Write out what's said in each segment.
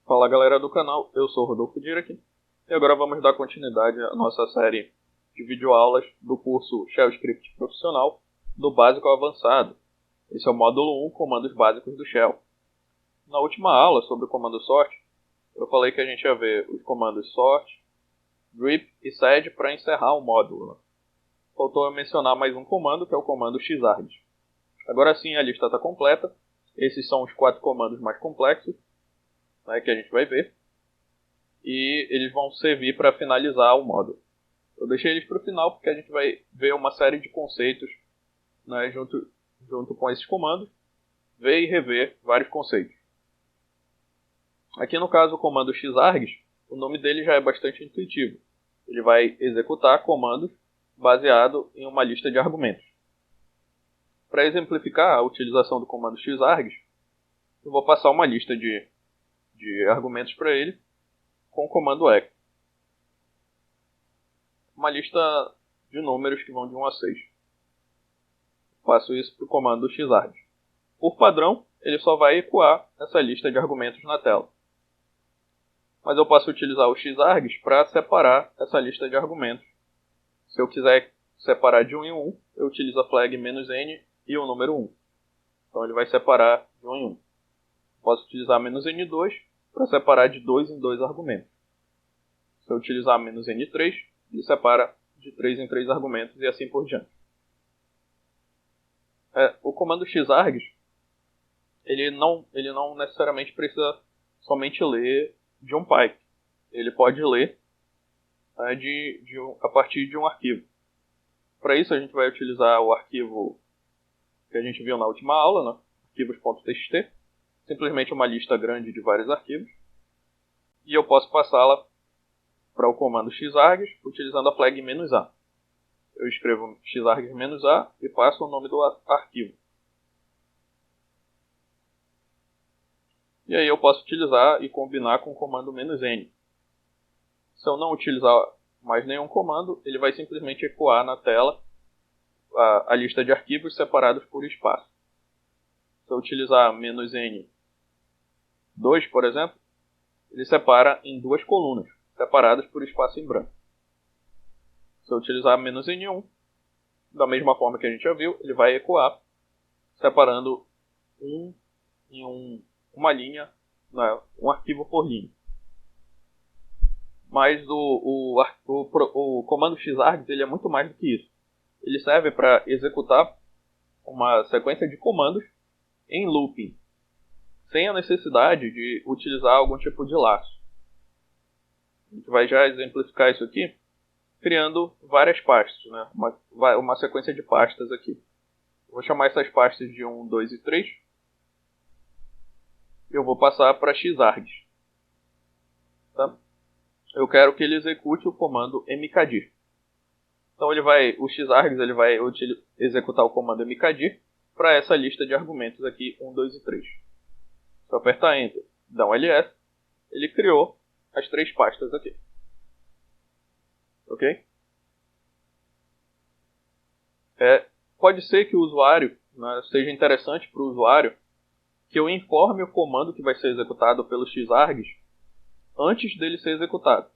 Fala galera do canal, eu sou o Rodolfo Dirac e agora vamos dar continuidade à nossa série de videoaulas do curso Shell Script Profissional do Básico ao Avançado. Esse é o módulo 1, Comandos Básicos do Shell. Na última aula sobre o comando sort, eu falei que a gente ia ver os comandos sort, grep e sed para encerrar o módulo. Faltou eu mencionar mais um comando, que é o comando xargs. Agora sim a lista está completa. Esses são os 4 comandos mais complexos, que a gente vai ver, e eles vão servir para finalizar o módulo. Eu deixei eles para o final porque a gente vai ver uma série de conceitos, junto com esses comandos, ver e rever vários conceitos. Aqui no caso o comando xargs, o nome dele já é bastante intuitivo. Ele vai executar comandos baseado em uma lista de argumentos. Para exemplificar a utilização do comando xargs, eu vou passar uma lista de argumentos para ele com o comando echo. Uma lista de números que vão de 1 a 6. Faço isso para o comando xargs. Por padrão, ele só vai ecoar essa lista de argumentos na tela. Mas eu posso utilizar o xargs para separar essa lista de argumentos. Se eu quiser separar de 1 em 1, eu utilizo a flag "-n" e o número 1. Então ele vai separar de 1 em 1. Posso utilizar "-n2" para separar de 2 em 2 argumentos. Se eu utilizar "-n3", ele separa de 3 em 3 argumentos e assim por diante. O comando xargs, ele não necessariamente precisa somente ler de um pipe. Ele pode ler a partir de um arquivo. Para isso a gente vai utilizar o arquivo que a gente viu na última aula, arquivos.txt, simplesmente uma lista grande de vários arquivos, e eu posso passá-la para o comando xargs utilizando a flag "-a". Eu escrevo xargs-a e passo o nome do arquivo. E aí eu posso utilizar e combinar com o comando "-n". Se eu não utilizar mais nenhum comando, ele vai simplesmente ecoar na tela a lista de arquivos separados por espaço. Se eu utilizar "-n2", por exemplo, ele separa em 2 colunas, separadas por espaço em branco. Se eu utilizar "-n1", da mesma forma que a gente já viu, ele vai ecoar, separando uma linha, um arquivo por linha. Mas o comando xargs ele é muito mais do que isso. Ele serve para executar uma sequência de comandos em looping, sem a necessidade de utilizar algum tipo de laço. A gente vai já exemplificar isso aqui, criando várias pastas, uma sequência de pastas aqui. Eu vou chamar essas pastas de 1, 2 e 3. Eu vou passar para xargs. Tá? Eu quero que ele execute o comando mkdir. Então o xargs ele vai executar o comando mkdir para essa lista de argumentos aqui, 1, 2 e 3. Se eu apertar Enter, dá um ls, ele criou as 3 pastas aqui. Ok? Pode ser que o usuário, seja interessante para o usuário que eu informe o comando que vai ser executado pelo xargs antes dele ser executado.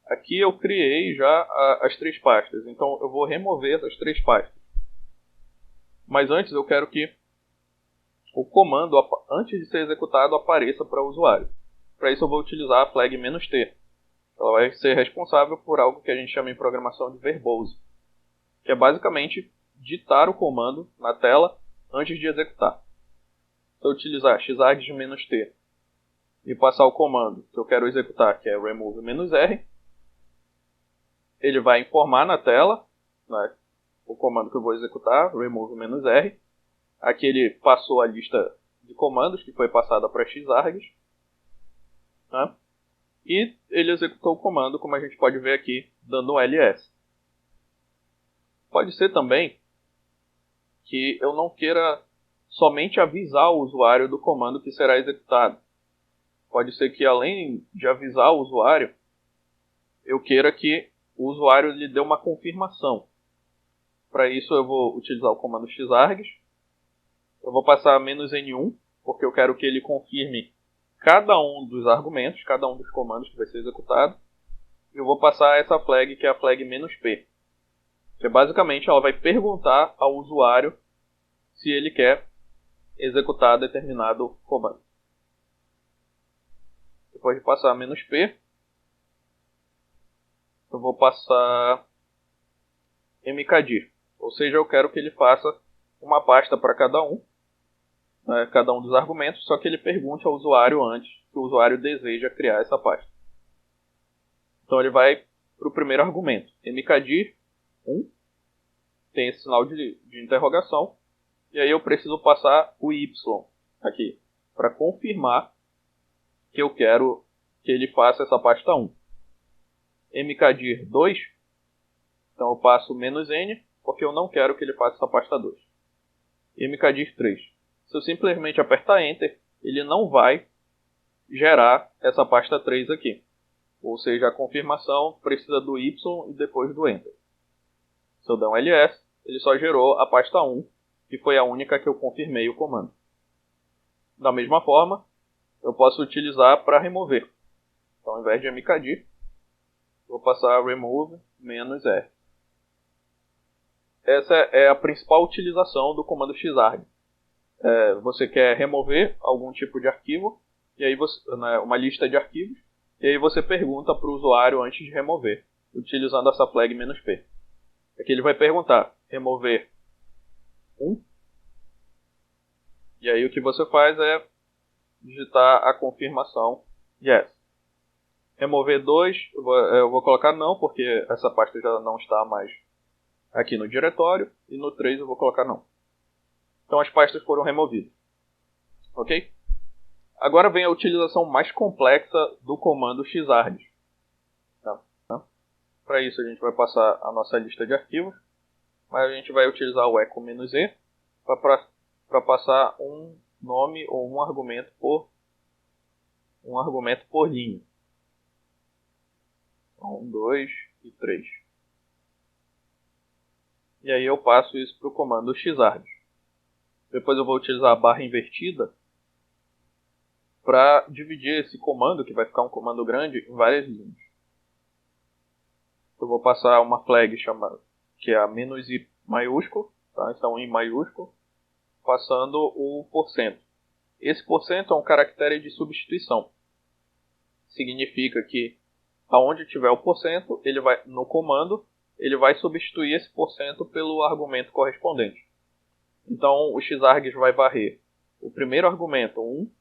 Aqui eu criei já as 3 pastas, então eu vou remover essas 3 pastas. Mas antes eu quero que o comando, antes de ser executado, apareça para o usuário. Para isso eu vou utilizar a flag "-t". Ela vai ser responsável por algo que a gente chama em programação de verbose, que é basicamente ditar o comando na tela antes de executar. Se eu utilizar xargs "-t e passar o comando que eu quero executar, que é remove "-r, ele vai informar na tela o comando que eu vou executar, remove "-r. Aqui ele passou a lista de comandos que foi passada para xargs. E ele executou o comando, como a gente pode ver aqui, dando um ls. Pode ser também que eu não queira somente avisar o usuário do comando que será executado. Pode ser que, além de avisar o usuário, eu queira que o usuário lhe dê uma confirmação. Para isso eu vou utilizar o comando xargs. Eu vou passar "-n1", porque eu quero que ele confirme cada um dos argumentos, cada um dos comandos que vai ser executado, eu vou passar essa flag, que é a flag "-p". Que basicamente ela vai perguntar ao usuário se ele quer executar determinado comando. Depois de passar "-p", eu vou passar mkdir. Ou seja, eu quero que ele faça uma pasta para cada um dos argumentos, só que ele pergunte ao usuário antes que o usuário deseja criar essa pasta. Então ele vai para o primeiro argumento, mkdir 1, tem esse sinal de interrogação, e aí eu preciso passar o y aqui, para confirmar que eu quero que ele faça essa pasta 1. mkdir 2, então eu passo "-n, porque eu não quero que ele faça essa pasta 2. mkdir 3. Se eu simplesmente apertar Enter, ele não vai gerar essa pasta 3 aqui. Ou seja, a confirmação precisa do Y e depois do Enter. Se eu der um ls, ele só gerou a pasta 1, que foi a única que eu confirmei o comando. Da mesma forma, eu posso utilizar para remover. Então, ao invés de mkdir, vou passar remove -r. Essa é a principal utilização do comando xarg. Você quer remover algum tipo de arquivo, e aí uma lista de arquivos, e aí você pergunta para o usuário antes de remover, utilizando essa flag "-p". Aqui ele vai perguntar, remover 1, e aí o que você faz é digitar a confirmação yes. Remover 2, eu vou colocar não, porque essa pasta já não está mais aqui no diretório, e no 3 eu vou colocar não. Então as pastas foram removidas. Ok? Agora vem a utilização mais complexa do comando xarg. Para isso a gente vai passar a nossa lista de arquivos, mas a gente vai utilizar o echo "-e para passar um nome ou um argumento por linha. 1, 2 e 3. E aí eu passo isso para o comando xarg. Depois eu vou utilizar a barra invertida para dividir esse comando, que vai ficar um comando grande, em várias linhas. Eu vou passar uma flag chamada, que é a "-i" maiúsculo, tá? Então em maiúsculo, passando o %. Esse % é um caractere de substituição. Significa que aonde tiver o %, ele vai, no comando, ele vai substituir esse % pelo argumento correspondente. Então o xarg vai varrer o primeiro argumento, 1,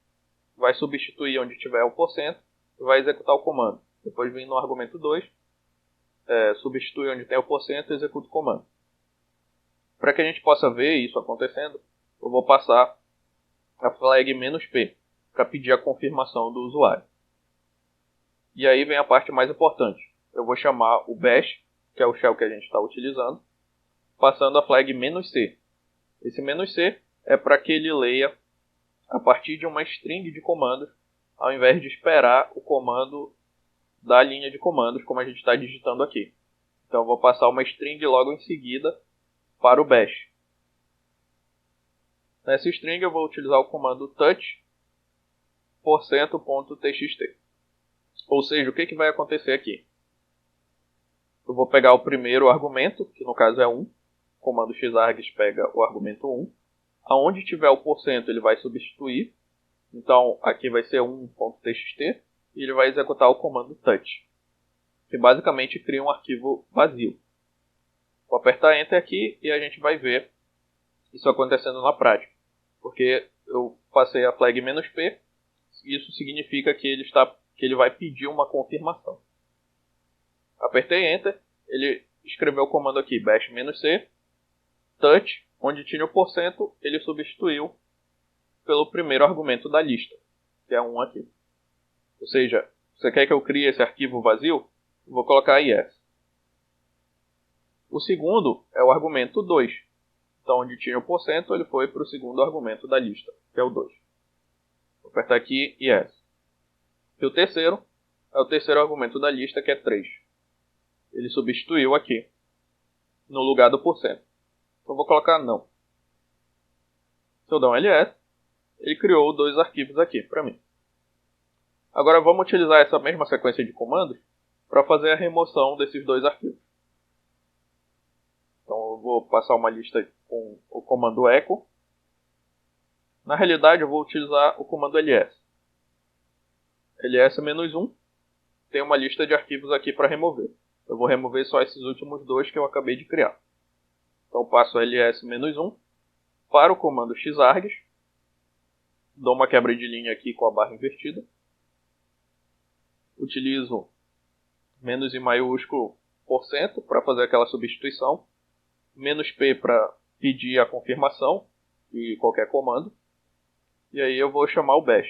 vai substituir onde tiver o %, e vai executar o comando. Depois vem no argumento 2, substitui onde tem o % e executa o comando. Para que a gente possa ver isso acontecendo, eu vou passar a flag "-p, para pedir a confirmação do usuário. E aí vem a parte mais importante. Eu vou chamar o bash, que é o shell que a gente está utilizando, passando a flag "-c. Esse "-c é para que ele leia a partir de uma string de comandos, ao invés de esperar o comando da linha de comandos, como a gente está digitando aqui. Então eu vou passar uma string logo em seguida para o bash. Nessa string eu vou utilizar o comando touch %.txt. Ou seja, o que vai acontecer aqui? Eu vou pegar o primeiro argumento, que no caso é 1. O comando xarg pega o argumento 1. Aonde tiver o % ele vai substituir. Então aqui vai ser 1.txt e ele vai executar o comando touch, que basicamente cria um arquivo vazio. Vou apertar Enter aqui e a gente vai ver isso acontecendo na prática. Porque eu passei a flag "-p, isso significa que ele vai pedir uma confirmação. Apertei Enter, ele escreveu o comando aqui, bash "-c, touch, onde tinha o %, ele substituiu pelo primeiro argumento da lista, que é 1 aqui. Ou seja, você quer que eu crie esse arquivo vazio? Eu vou colocar yes. O segundo é o argumento 2. Então, onde tinha o %, ele foi para o segundo argumento da lista, que é o 2. Vou apertar aqui yes. E o terceiro é o terceiro argumento da lista, que é 3. Ele substituiu aqui, no lugar do %. Então, vou colocar não. Se eu der um ls, ele criou 2 arquivos aqui para mim. Agora vamos utilizar essa mesma sequência de comandos para fazer a remoção desses dois arquivos. Então eu vou passar uma lista com o comando echo. Na realidade eu vou utilizar o comando ls. ls-1 tem uma lista de arquivos aqui para remover. Eu vou remover só esses últimos dois que eu acabei de criar. Então eu passo ls-1 para o comando xargs. Dou uma quebra de linha aqui com a barra invertida. Utilizo menos I maiúsculo % para fazer aquela substituição. Menos P para pedir a confirmação de qualquer comando. E aí eu vou chamar o bash.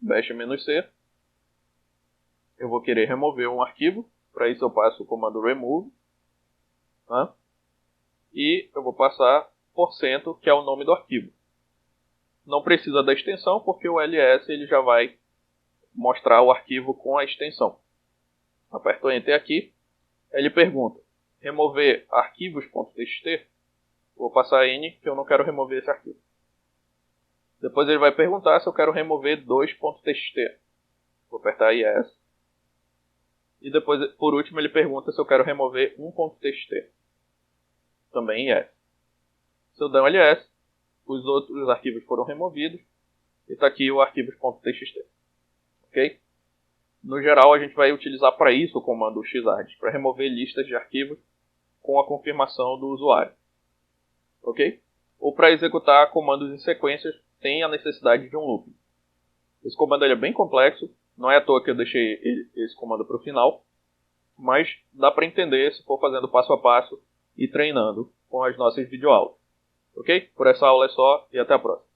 Bash-c. Eu vou querer remover um arquivo. Para isso eu passo o comando remove. Tá? E eu vou passar %, que é o nome do arquivo. Não precisa da extensão, porque o ls ele já vai mostrar o arquivo com a extensão. Aperto Enter aqui. Ele pergunta, remover arquivos.txt? Vou passar N, que eu não quero remover esse arquivo. Depois ele vai perguntar se eu quero remover 2.txt. Vou apertar Yes. E depois, por último, ele pergunta se eu quero remover 1.txt. Também Yes. Se eu der um ls, os outros arquivos foram removidos. E está aqui o arquivos.txt. Ok? No geral, a gente vai utilizar para isso o comando xargs, para remover listas de arquivos com a confirmação do usuário. Ok? Ou para executar comandos em sequências sem a necessidade de um looping. Esse comando é bem complexo, não é à toa que eu deixei esse comando para o final, mas dá para entender se for fazendo passo a passo e treinando com as nossas videoaulas. Ok? Por essa aula é só e até a próxima.